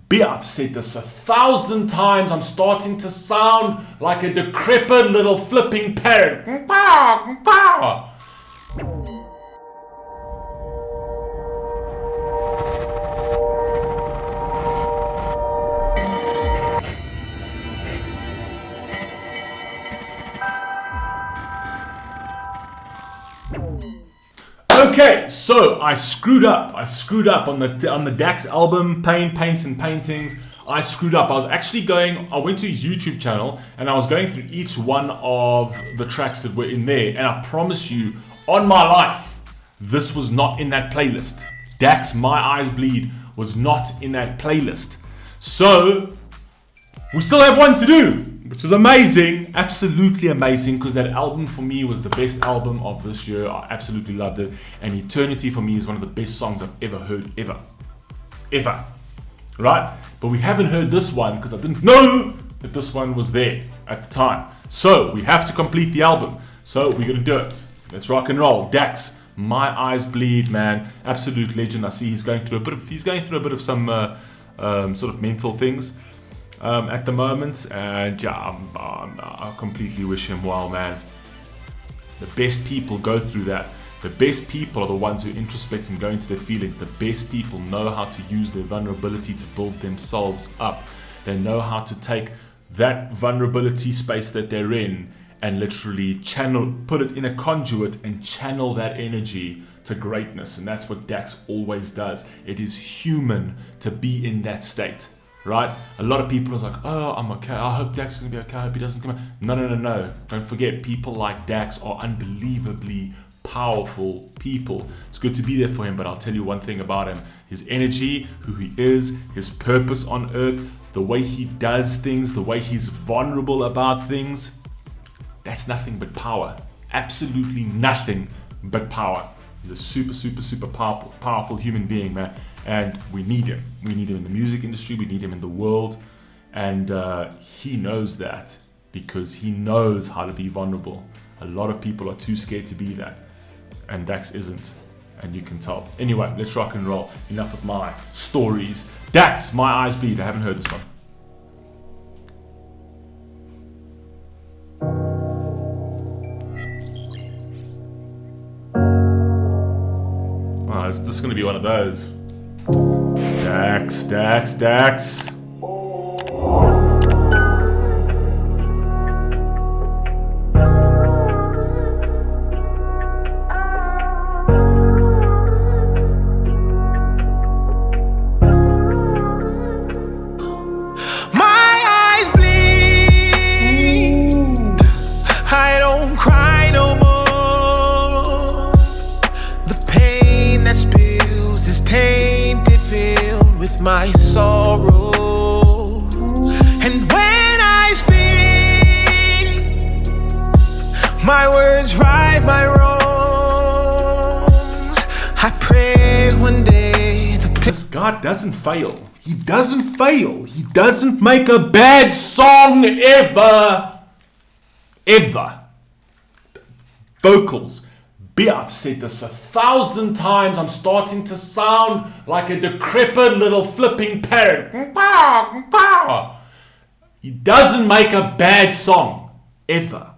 I've said this 1,000 times. I'm starting to sound like a decrepit little flipping parrot. Okay, so I screwed up. On the Dax album, Paints and Paintings. I screwed up. I went to his YouTube channel and I was going through each one of the tracks that were in there, and I promise you, on my life, this was not in that playlist. Dax, My Eyes Bleed was not in that playlist. So we still have one to do, which is amazing, absolutely amazing, because that album for me was the best album of this year. I absolutely loved it, and Eternity for me is one of the best songs I've ever heard, ever, right? But we haven't heard this one because I didn't know that this one was there at the time. So we have to complete the album. So we're gonna do it. Let's rock and roll. Dax, My Eyes Bleed, man, absolute legend. I see he's going through a bit of some sort of mental things at the moment, and yeah, I completely wish him well, man. The best people go through that. The best people are the ones who introspect and go into their feelings. The best people know how to use their vulnerability to build themselves up. They know how to take that vulnerability space that they're in and literally put it in a conduit and channel that energy to greatness. And that's what Dax always does. It is human to be in that state. Right? A lot of people are like, oh, I'm okay. I hope Dax is going to be okay. I hope he doesn't come out. No. Don't forget, people like Dax are unbelievably powerful people. It's good to be there for him, but I'll tell you one thing about him. His energy, who he is, his purpose on earth, the way he does things, the way he's vulnerable about things, that's nothing but power. Absolutely nothing but power. He's a super powerful human being, man. And we need him. We need him in the music industry. We need him in the world. And he knows that because he knows how to be vulnerable. A lot of people are too scared to be that. And Dax isn't. And you can tell. Anyway, let's rock and roll. Enough of my stories. Dax, My Eyes Bleed. I haven't heard this one. Oh, is this going to be one of those? Dax. My sorrow, and when I speak, my words right my wrongs. I pray one day this God doesn't fail. He doesn't fail. He doesn't make a bad song ever. Vocals. I've said this 1,000 times. I'm starting to sound like a decrepit little flipping parrot. He doesn't make a bad song. Ever.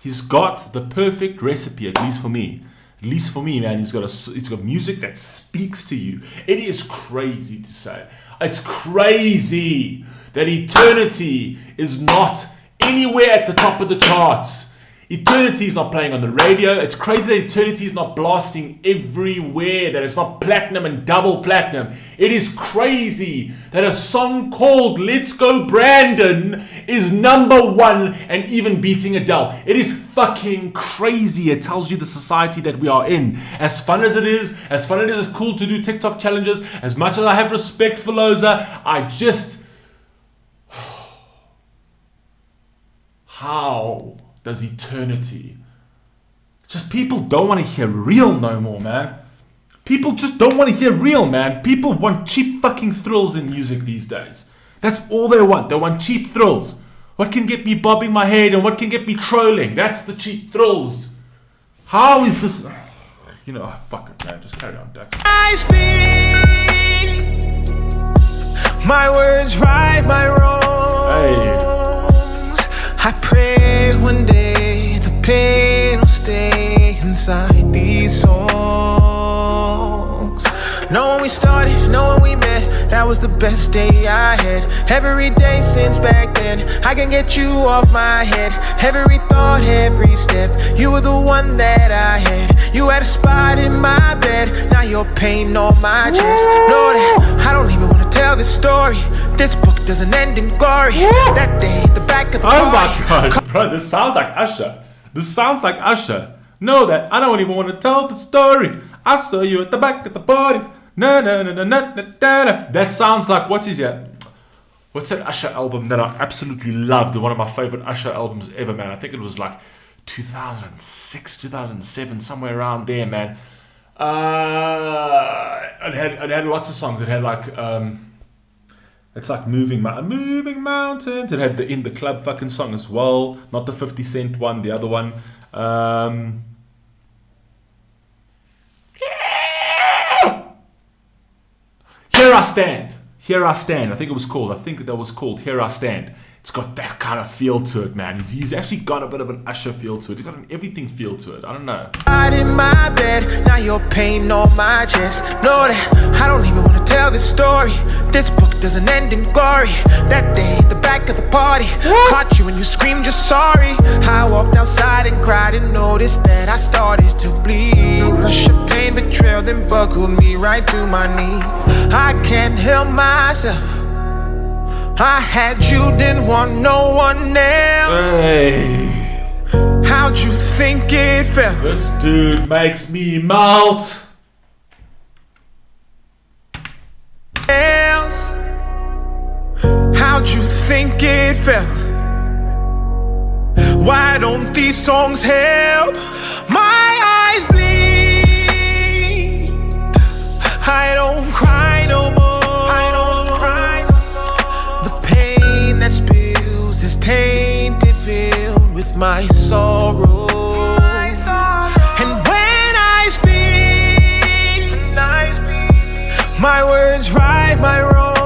He's got the perfect recipe, at least for me. Man. He's got music that speaks to you. It is crazy to say. It's crazy that Eternity is not anywhere at the top of the charts. Eternity is not playing on the radio. It's crazy that Eternity is not blasting everywhere, that it's not platinum and double platinum. It is crazy that a song called Let's Go Brandon is #1 and even beating Adele. It is fucking crazy. It tells you the society that we are in. As fun as it is, it's cool to do TikTok challenges, as much as I have respect for Loza, how does Eternity? Just people don't want to hear real no more, man. People just don't want to hear real, man. People want cheap fucking thrills in music these days. That's all they want. They want cheap thrills. What can get me bobbing my head and what can get me trolling? That's the cheap thrills. How is this? Fuck it, man. Just carry on, Dax. I speak My words right my wrongs. Hey. I pray one day the pain will stay inside these songs. Know when we started, know when we met, that was the best day I had. Every day since back then, I can get you off my head. Every thought, every step, you were the one that I had. You had a spot in my bed, now you're pain on my chest. Know that I don't even wanna tell this story. This book doesn't end in glory. That day, the back of the Oh my god, bro, this sounds like Usher. This sounds like Usher. Know that I don't even want to tell the story. I saw you at the back of the party. Na na na na na na na. That sounds like, what's that Usher album that I absolutely loved? One of my favorite Usher albums ever, man. I think it was like 2006, 2007, somewhere around there, man. It had lots of songs. It had like it's like moving mountains. It had the In the Club fucking song as well, not the 50 Cent one, the other one. Here I Stand. Here I Stand. I think it was called. I think that was called Here I Stand. It's got that kind of feel to it, man. He's actually got a bit of an Usher feel to it. He's got an everything feel to it. I don't know. In my bed, now you're pain on my chest. Know that I don't even want to tell this story. This book doesn't end in glory. That day, the back of the party, caught you and you screamed you're sorry. I walked outside and cried and noticed that I started to bleed. A rush of pain, betrayal, then buckled me right to my knee. I can't help myself. I had you, didn't want no one else. Hey. How'd you think it felt? This dude makes me melt. How'd you think it felt? Why don't these songs help? My eyes bleed. I don't cry no more. The pain that spills is tainted, filled with my sorrow. And when I speak, my words right my wrongs.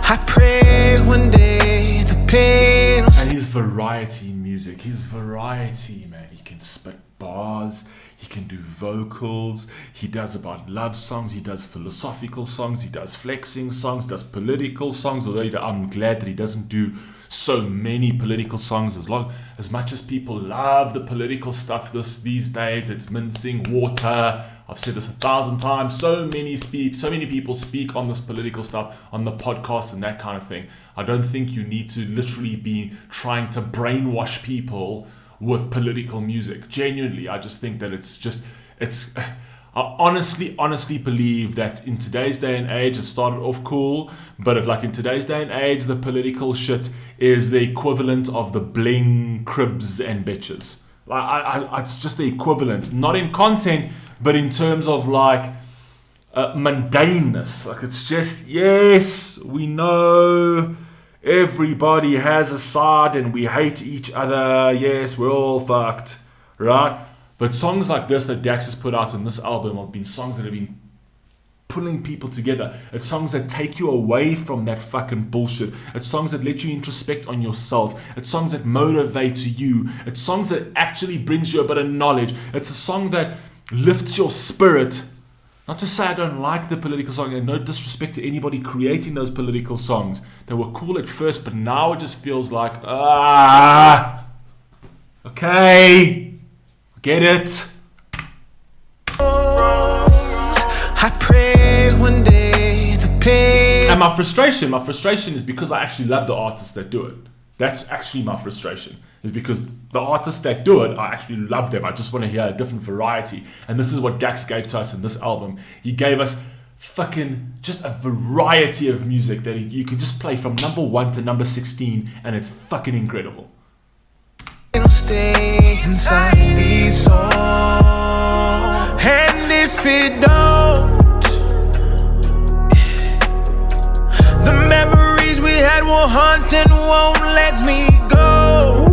I pray one day the pain. And his variety in music, his variety, man. He can spit bars, he can do vocals, he does about love songs, he does philosophical songs, he does flexing songs, does political songs, although I'm glad that he doesn't do so many political songs. As much as people love the political stuff these days, it's mincing water. I've said this 1,000 times. So many people speak on this political stuff on the podcast and that kind of thing. I don't think you need to literally be trying to brainwash people with political music. Genuinely, I just think that I honestly believe that in today's day and age, it started off cool, but in today's day and age, the political shit is the equivalent of the bling, cribs, and bitches. It's just the equivalent, not in content, but in terms of mundaneness. It's just, yes, we know everybody has a side and we hate each other. Yes, we're all fucked, right? But songs like this that Dax has put out in this album have been songs that have been pulling people together. It's songs that take you away from that fucking bullshit. It's songs that let you introspect on yourself. It's songs that motivate you. It's songs that actually brings you a bit of knowledge. It's a song that lifts your spirit. Not to say I don't like the political song, and no disrespect to anybody creating those political songs. They were cool at first, but now it just feels like, okay, get it. I pray one day the pain. And my frustration is because I actually love the artists that do it. That's actually my frustration, is because the artists that do it, I actually love them. I just want to hear a different variety. And this is what Dax gave to us in this album. He gave us fucking just a variety of music that you can just play from number 1 to number 16, and it's fucking incredible. It'll stay inside these songs. And if it don't, the memories we had will haunt and won't let me go.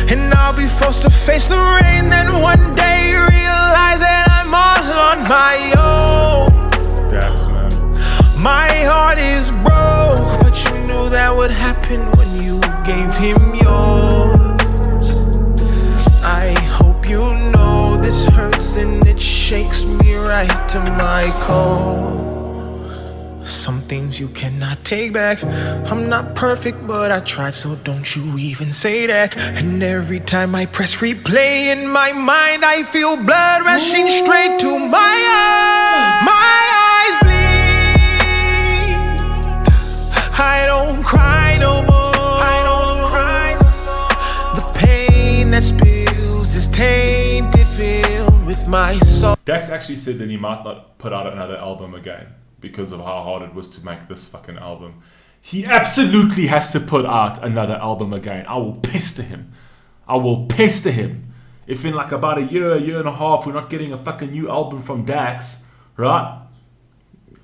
And I'll be forced to face the rain, then one day realize that I'm all on my own. Dax, man. to my core. Some things you cannot take back. I'm not perfect, but I tried, so don't you even say that. And every time I press replay in my mind, I feel blood rushing straight to my eyes. My eyes bleed. I don't cry no more. The pain that spills is tainted, filled with my soul. Dax actually said that he might not put out another album again because of how hard it was to make this fucking album. He absolutely has to put out another album again. I will pester him. If in like about a year and a half, we're not getting a fucking new album from Dax, right?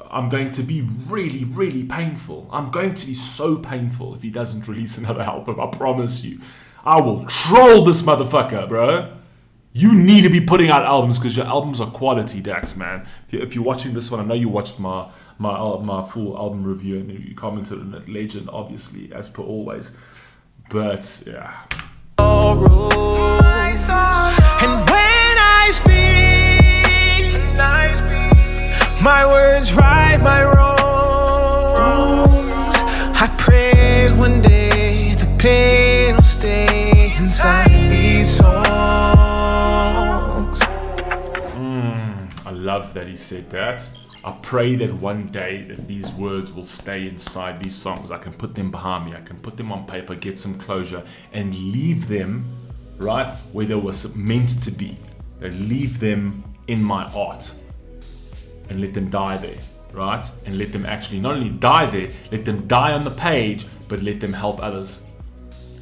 I'm going to be really, really painful. I'm going to be so painful if he doesn't release another album, I promise you. I will troll this motherfucker, bro. You need to be putting out albums because your albums are quality, Dax, man. If you're watching this one, I know you watched my full album review and you commented on it. Legend, obviously, as per always. But, yeah. And when I speak, my words right my wrongs. I pray one day the pain will stay inside these songs. I love that he said that. I pray that one day that these words will stay inside these songs. I can put them behind me. I can put them on paper, get some closure, and leave them right where they were meant to be. And leave them in my art and let them die there, right? And let them actually not only die there, let them die on the page, but let them help others,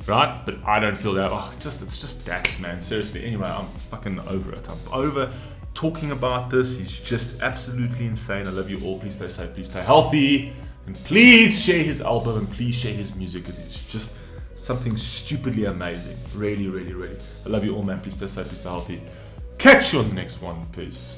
right? But I don't feel that. It's just Dax, man. Seriously. Anyway, I'm fucking over it. I'm over talking about this. He's just absolutely insane. I love you all. Please stay safe. Please stay healthy. And please share his album and please share his music because it's just something stupidly amazing. Really, really, really. I love you all, man. Please stay safe. Please stay healthy. Catch you on the next one. Peace.